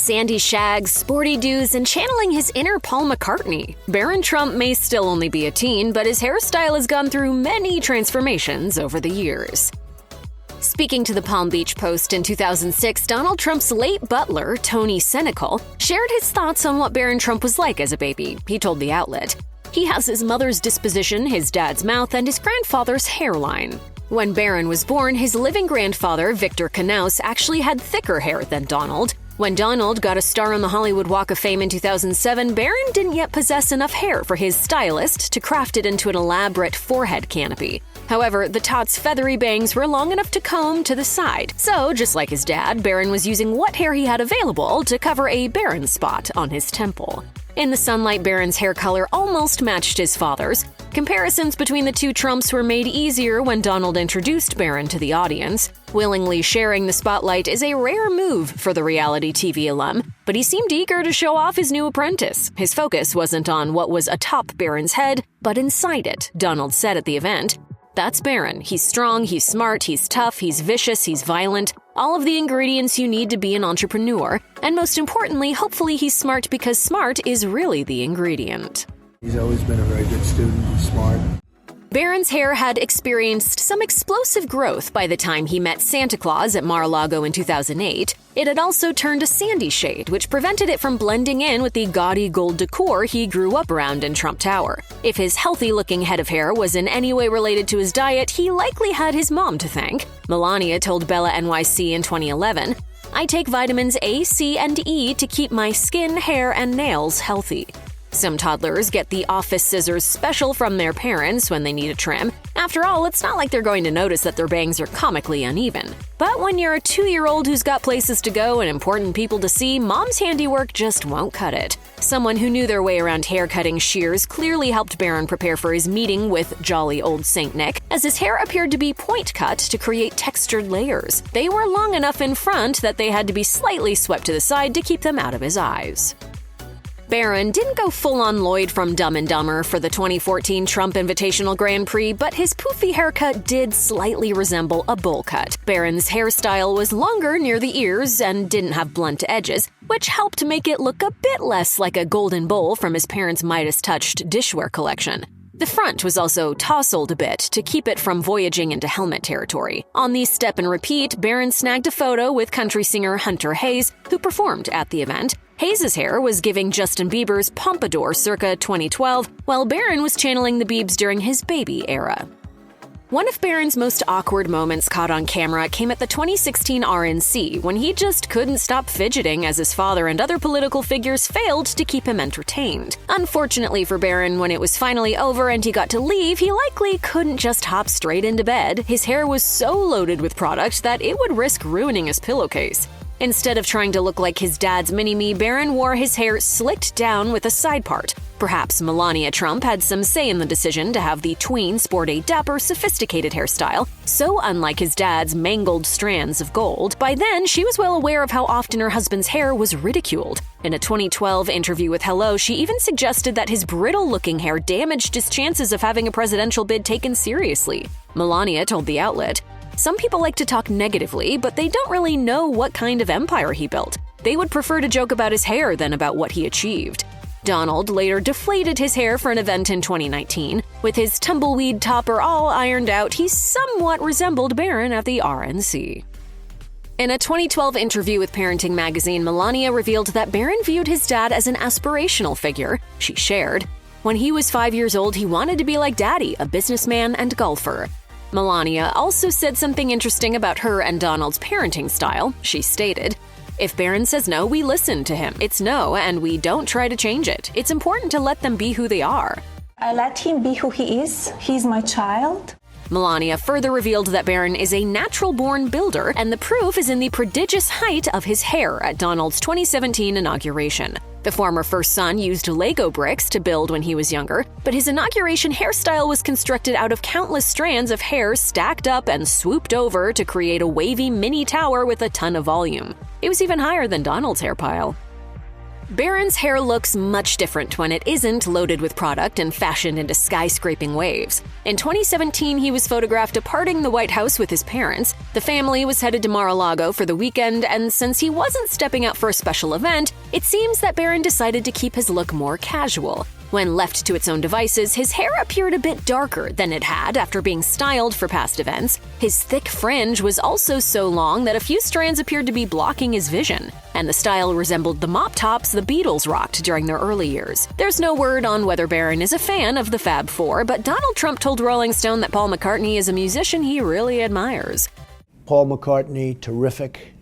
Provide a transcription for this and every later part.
sandy shags, sporty do's, and channeling his inner Paul McCartney. Barron Trump may still only be a teen, but his hairstyle has gone through many transformations over the years. Speaking to the Palm Beach Post in 2006, Donald Trump's late butler, Tony Senecal, shared his thoughts on what Barron Trump was like as a baby. He told the outlet, "He has his mother's disposition, his dad's mouth, and his grandfather's hairline." When Barron was born, his living grandfather, Victor Knaus, actually had thicker hair than Donald. When Donald got a star on the Hollywood Walk of Fame in 2007, Barron didn't yet possess enough hair for his stylist to craft it into an elaborate forehead canopy. However, the tot's feathery bangs were long enough to comb to the side. So, just like his dad, Barron was using what hair he had available to cover a Barron spot on his temple. In the sunlight, Barron's hair color almost matched his father's. Comparisons between the two Trumps were made easier when Donald introduced Barron to the audience. Willingly sharing the spotlight is a rare move for the reality TV alum, but he seemed eager to show off his new apprentice. His focus wasn't on what was atop Barron's head, but inside it, Donald said at the event. "That's Barron. He's strong, he's smart, he's tough, he's vicious, he's violent. All of the ingredients you need to be an entrepreneur. And most importantly, hopefully he's smart because smart is really the ingredient." He's always been a very good student, he's smart. Barron's hair had experienced some explosive growth by the time he met Santa Claus at Mar-a-Lago in 2008. It had also turned a sandy shade, which prevented it from blending in with the gaudy gold decor he grew up around in Trump Tower. If his healthy-looking head of hair was in any way related to his diet, he likely had his mom to thank. Melania told Bella NYC in 2011, "I take vitamins A, C, and E to keep my skin, hair, and nails healthy." Some toddlers get the office scissors special from their parents when they need a trim. After all, it's not like they're going to notice that their bangs are comically uneven. But when you're a 2-year-old who's got places to go and important people to see, mom's handiwork just won't cut it. Someone who knew their way around hair-cutting shears clearly helped Barron prepare for his meeting with jolly old Saint Nick, as his hair appeared to be point-cut to create textured layers. They were long enough in front that they had to be slightly swept to the side to keep them out of his eyes. Barron didn't go full-on Lloyd from Dumb and Dumber for the 2014 Trump Invitational Grand Prix, but his poofy haircut did slightly resemble a bowl cut. Barron's hairstyle was longer near the ears and didn't have blunt edges, which helped make it look a bit less like a golden bowl from his parents' Midas-touched dishware collection. The front was also tousled a bit to keep it from voyaging into helmet territory. On the step and repeat, Barron snagged a photo with country singer Hunter Hayes, who performed at the event. Hayes' hair was giving Justin Bieber's pompadour circa 2012, while Barron was channeling the Biebs during his baby era. One of Barron's most awkward moments caught on camera came at the 2016 RNC, when he just couldn't stop fidgeting as his father and other political figures failed to keep him entertained. Unfortunately for Barron, when it was finally over and he got to leave, he likely couldn't just hop straight into bed. His hair was so loaded with product that it would risk ruining his pillowcase. Instead of trying to look like his dad's mini-me, Barron wore his hair slicked down with a side part. Perhaps Melania Trump had some say in the decision to have the tween sport a dapper, sophisticated hairstyle, so unlike his dad's mangled strands of gold. By then, she was well aware of how often her husband's hair was ridiculed. In a 2012 interview with Hello, she even suggested that his brittle-looking hair damaged his chances of having a presidential bid taken seriously. Melania told the outlet, "Some people like to talk negatively, but they don't really know what kind of empire he built. They would prefer to joke about his hair than about what he achieved." Donald later deflated his hair for an event in 2019. With his tumbleweed topper all ironed out, he somewhat resembled Barron at the RNC. In a 2012 interview with Parenting Magazine, Melania revealed that Barron viewed his dad as an aspirational figure. She shared, "When he was 5 years old, he wanted to be like Daddy, a businessman and golfer." Melania also said something interesting about her and Donald's parenting style. She stated, "If Barron says no, we listen to him. It's no, and we don't try to change it. It's important to let them be who they are." I let him be who he is. He's my child. Melania further revealed that Barron is a natural-born builder, and the proof is in the prodigious height of his hair at Donald's 2017 inauguration. The former first son used Lego bricks to build when he was younger, but his inauguration hairstyle was constructed out of countless strands of hair stacked up and swooped over to create a wavy mini tower with a ton of volume. It was even higher than Donald's hair pile. Barron's hair looks much different when it isn't loaded with product and fashioned into skyscraping waves. In 2017, he was photographed departing the White House with his parents. The family was headed to Mar-a-Lago for the weekend, and since he wasn't stepping out for a special event, it seems that Barron decided to keep his look more casual. When left to its own devices, his hair appeared a bit darker than it had after being styled for past events. His thick fringe was also so long that a few strands appeared to be blocking his vision, and the style resembled the mop tops the Beatles rocked during their early years. There's no word on whether Barron is a fan of the Fab Four, but Donald Trump told Rolling Stone that Paul McCartney is a musician he really admires. Paul McCartney, terrific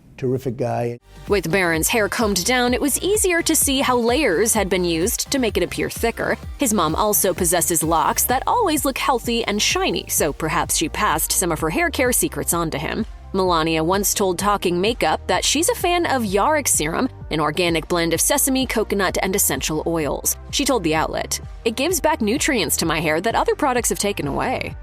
guy. With Barron's hair combed down, it was easier to see how layers had been used to make it appear thicker. His mom also possesses locks that always look healthy and shiny, so perhaps she passed some of her hair care secrets on to him. Melania once told Talking Makeup that she's a fan of Yarick serum, an organic blend of sesame, coconut, and essential oils. She told the outlet, "It gives back nutrients to my hair that other products have taken away."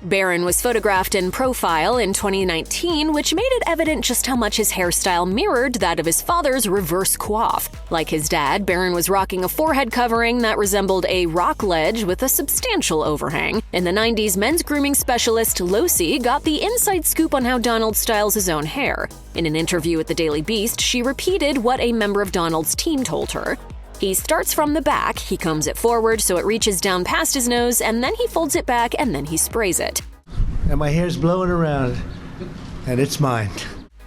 Barron was photographed in profile in 2019, which made it evident just how much his hairstyle mirrored that of his father's reverse coif. Like his dad, Barron was rocking a forehead covering that resembled a rock ledge with a substantial overhang. In the 90s, men's grooming specialist Losi got the inside scoop on how Donald styles his own hair. In an interview with the Daily Beast, she repeated what a member of Donald's team told her. He starts from the back, he combs it forward so it reaches down past his nose, and then he folds it back and then he sprays it. And my hair's blowing around, and it's mine.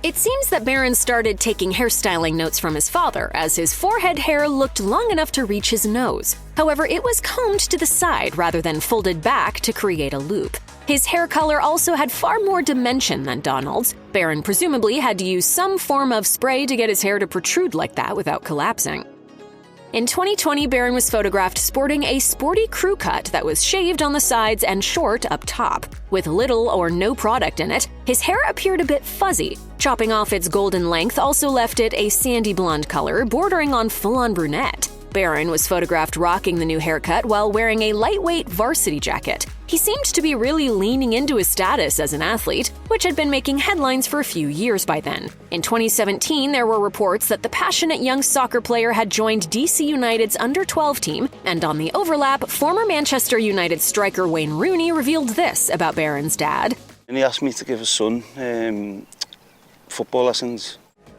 It seems that Barron started taking hairstyling notes from his father, as his forehead hair looked long enough to reach his nose. However, it was combed to the side rather than folded back to create a loop. His hair color also had far more dimension than Donald's. Barron presumably had to use some form of spray to get his hair to protrude like that without collapsing. In 2020, Barron was photographed sporting a sporty crew cut that was shaved on the sides and short up top. With little or no product in it, his hair appeared a bit fuzzy. Chopping off its golden length also left it a sandy blonde color, bordering on full-on brunette. Barron was photographed rocking the new haircut while wearing a lightweight varsity jacket. He seemed to be really leaning into his status as an athlete, which had been making headlines for a few years by then. In 2017, there were reports that the passionate young soccer player had joined DC United's under-12 team, and on the overlap, former Manchester United striker Wayne Rooney revealed this about Barron's dad. And he asked me to give his son football lessons.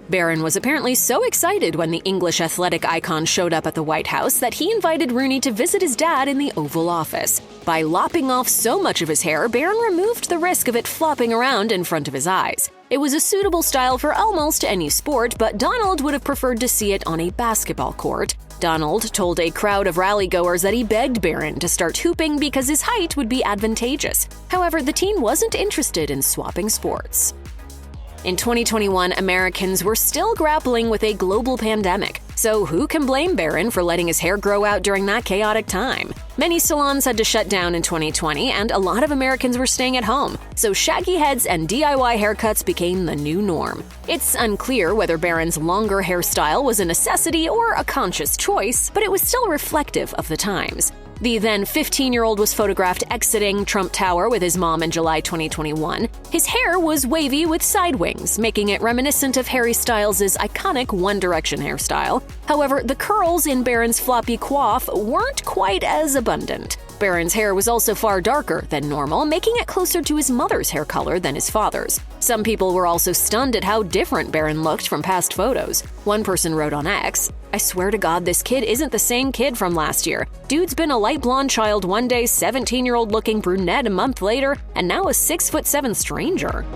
Barron was apparently so excited when the English athletic icon showed up at the White House that he invited Rooney to visit his dad in the Oval Office. By lopping off so much of his hair, Barron removed the risk of it flopping around in front of his eyes. It was a suitable style for almost any sport, but Donald would have preferred to see it on a basketball court. Donald told a crowd of rally-goers that he begged Barron to start hooping because his height would be advantageous. However, the teen wasn't interested in swapping sports. In 2021, Americans were still grappling with a global pandemic, so who can blame Barron for letting his hair grow out during that chaotic time? Many salons had to shut down in 2020, and a lot of Americans were staying at home, so shaggy heads and DIY haircuts became the new norm. It's unclear whether Barron's longer hairstyle was a necessity or a conscious choice, but it was still reflective of the times. The then 15-year-old was photographed exiting Trump Tower with his mom in July 2021. His hair was wavy with side wings, making it reminiscent of Harry Styles' iconic One Direction hairstyle. However, the curls in Barron's floppy coif weren't quite as abundant. Barron's hair was also far darker than normal, making it closer to his mother's hair color than his father's. Some people were also stunned at how different Barron looked from past photos. One person wrote on X, "I swear to God this kid isn't the same kid from last year. Dude's been a light blonde child one day, 17-year-old looking brunette a month later, and now a 6'7" stranger."